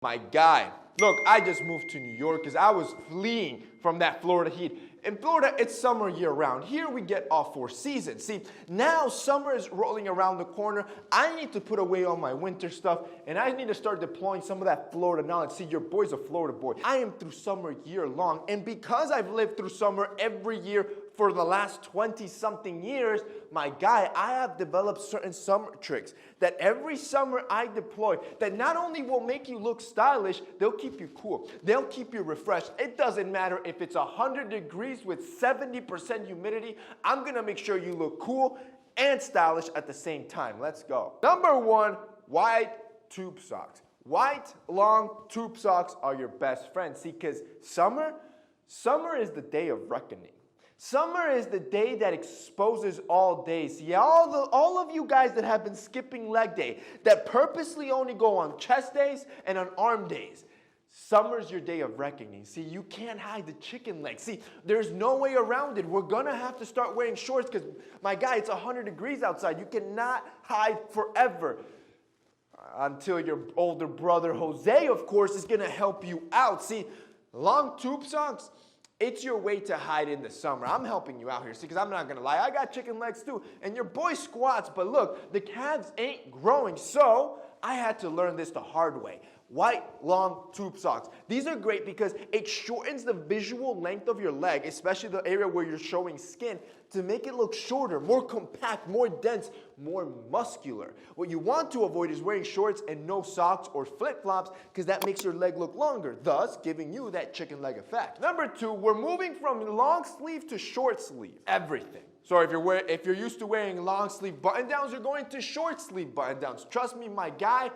My guy, look, I just moved to New York because I was fleeing from that Florida heat. In Florida, it's summer year-round. Here we get all 4 seasons. See, now summer is rolling around the corner. I need to put away all my winter stuff, and I need to start deploying some of that Florida knowledge. See, your boy's a Florida boy. I am through summer year-long, and because I've lived through summer every year for the last 20-something years, my guy, I have developed certain summer tricks that every summer I deploy that not only will make you look stylish, they'll keep you cool. They'll keep you refreshed. It doesn't matter if it's 100 degrees with 70% humidity. I'm gonna make sure you look cool and stylish at the same time. Let's go. Number 1, white tube socks. White, long tube socks are your best friend. See, because summer is the day of reckoning. Summer is the day that exposes all days. See, all of you guys that have been skipping leg day, that purposely only go on chest days and on arm days, summer's your day of reckoning. See, you can't hide the chicken leg. See, there's no way around it. We're gonna have to start wearing shorts because, my guy, it's 100 degrees outside. You cannot hide forever. Until your older brother, Jose, of course, is gonna help you out. See, long tube socks, it's your way to hide in the summer. I'm helping you out here, see, because I'm not going to lie. I got chicken legs too, and your boy squats, but look, the calves ain't growing, so I had to learn this the hard way. White, long tube socks. These are great because it shortens the visual length of your leg, especially the area where you're showing skin, to make it look shorter, more compact, more dense, more muscular. What you want to avoid is wearing shorts and no socks or flip-flops because that makes your leg look longer, thus giving you that chicken leg effect. Number 2, we're moving from long sleeve to short sleeve. Everything. So if you're used to wearing long sleeve button-downs, you're going to short sleeve button-downs. Trust me, my guy,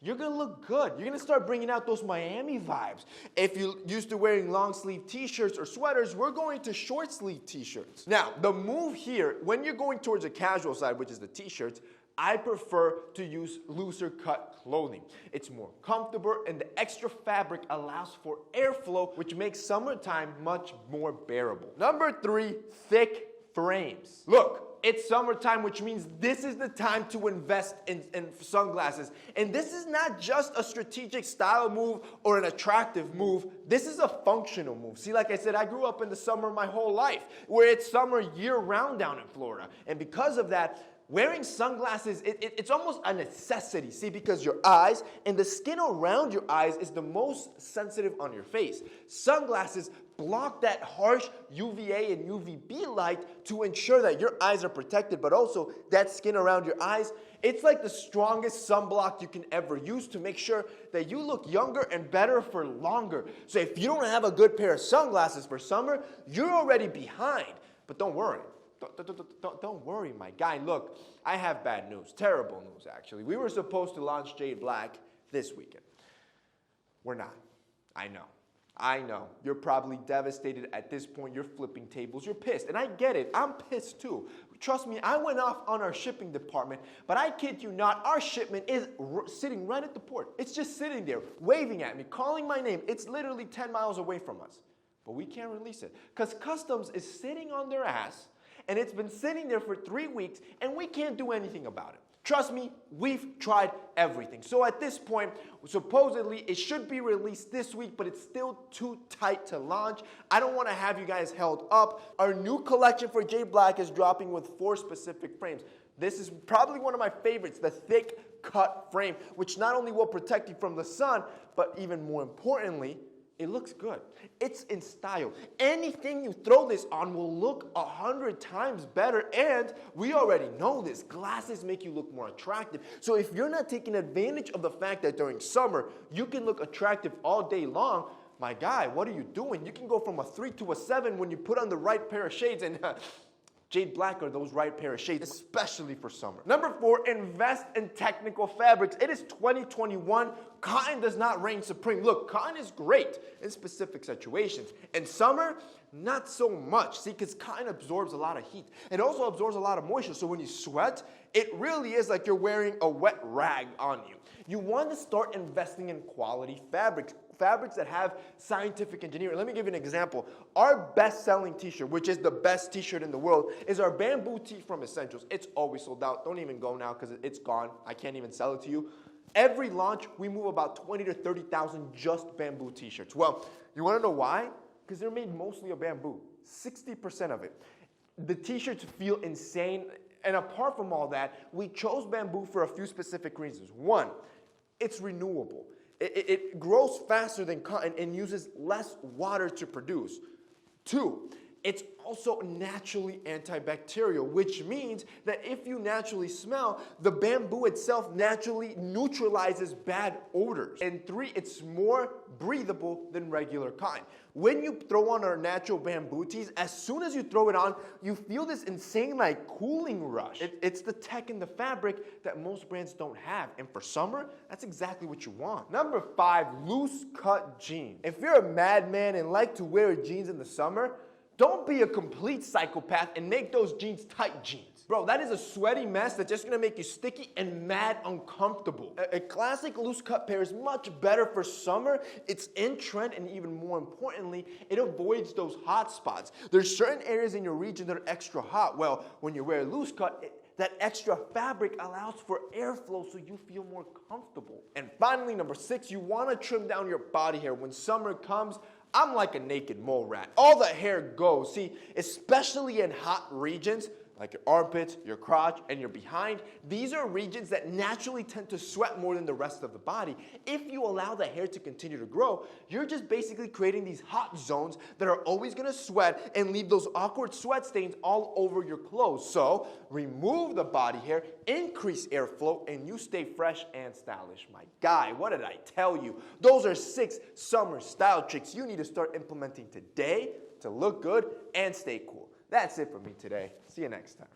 you're going to look good. You're going to start bringing out those Miami vibes. If you're used to wearing long sleeve t-shirts or sweaters, we're going to short sleeve t-shirts. Now, the move here, when you're going towards the casual side, which is the t-shirts, I prefer to use looser cut clothing. It's more comfortable and the extra fabric allows for airflow, which makes summertime much more bearable. Number 3, thick frames. Look, it's summertime, which means this is the time to invest in sunglasses. And this is not just a strategic style move or an attractive move. This is a functional move. See, like I said, I grew up in the summer my whole life, where it's summer year-round down in Florida. And because of that, wearing sunglasses, it's almost a necessity, see, because your eyes and the skin around your eyes is the most sensitive on your face. Sunglasses block that harsh UVA and UVB light to ensure that your eyes are protected, but also that skin around your eyes. It's like the strongest sunblock you can ever use to make sure that you look younger and better for longer. So if you don't have a good pair of sunglasses for summer, you're already behind. But don't worry. Don't worry, my guy. Look, I have bad news. Terrible news, actually. We were supposed to launch Jade Black this weekend. We're not. I know. You're probably devastated at this point. You're flipping tables. You're pissed. And I get it. I'm pissed too. Trust me, I went off on our shipping department, but I kid you not, our shipment is sitting right at the port. It's just sitting there, waving at me, calling my name. It's literally 10 miles away from us. But we can't release it because customs is sitting on their ass, and it's been sitting there for 3 weeks, and we can't do anything about it. Trust me, we've tried everything. So at this point, supposedly it should be released this week, but it's still too tight to launch. I don't want to have you guys held up. Our new collection for Jade Black is dropping with 4 specific frames. This is probably one of my favorites, the thick cut frame, which not only will protect you from the sun, but even more importantly, it looks good. It's in style. Anything you throw this on will look 100 times better, and we already know this. Glasses make you look more attractive. So if you're not taking advantage of the fact that during summer, you can look attractive all day long, my guy, what are you doing? You can go from a 3 to a 7 when you put on the right pair of shades, and Jade Black are those right pair of shades, especially for summer. Number 4, invest in technical fabrics. It is 2021. Cotton does not reign supreme. Look, cotton is great in specific situations. In summer, not so much. See, because cotton absorbs a lot of heat. It also absorbs a lot of moisture. So when you sweat, it really is like you're wearing a wet rag on you. You want to start investing in quality fabrics. Fabrics that have scientific engineering. Let me give you an example. Our best-selling t-shirt, which is the best t-shirt in the world, is our bamboo tee from Essentials. It's always sold out. Don't even go now because it's gone. I can't even sell it to you. Every launch, we move about 20 to 30,000 just bamboo t-shirts. Well, you want to know why? Because they're made mostly of bamboo, 60% of it. The t-shirts feel insane, and apart from all that, we chose bamboo for a few specific reasons. One, it's renewable. It grows faster than cotton and uses less water to produce. Two, it's also naturally antibacterial, which means that if you naturally smell, the bamboo itself naturally neutralizes bad odors. And three, it's more breathable than regular cotton. When you throw on our natural bamboo tees, as soon as you throw it on, you feel this insane like cooling rush. It's the tech in the fabric that most brands don't have. And for summer, that's exactly what you want. Number 5, loose cut jeans. If you're a madman and like to wear jeans in the summer, don't be a complete psychopath and make those jeans tight jeans. Bro, that is a sweaty mess that's just gonna make you sticky and mad uncomfortable. A classic loose cut pair is much better for summer. It's in trend, and even more importantly, it avoids those hot spots. There's certain areas in your region that are extra hot. Well, when you wear loose cut, that extra fabric allows for airflow so you feel more comfortable. And finally, number 6, you wanna trim down your body hair. When summer comes, I'm like a naked mole rat. All the hair goes. See, especially in hot regions, like your armpits, your crotch, and your behind, these are regions that naturally tend to sweat more than the rest of the body. If you allow the hair to continue to grow, you're just basically creating these hot zones that are always gonna sweat and leave those awkward sweat stains all over your clothes. So, remove the body hair, increase airflow, and you stay fresh and stylish. My guy, what did I tell you? Those are 6 summer style tricks you need to start implementing today to look good and stay cool. That's it for me today. See you next time.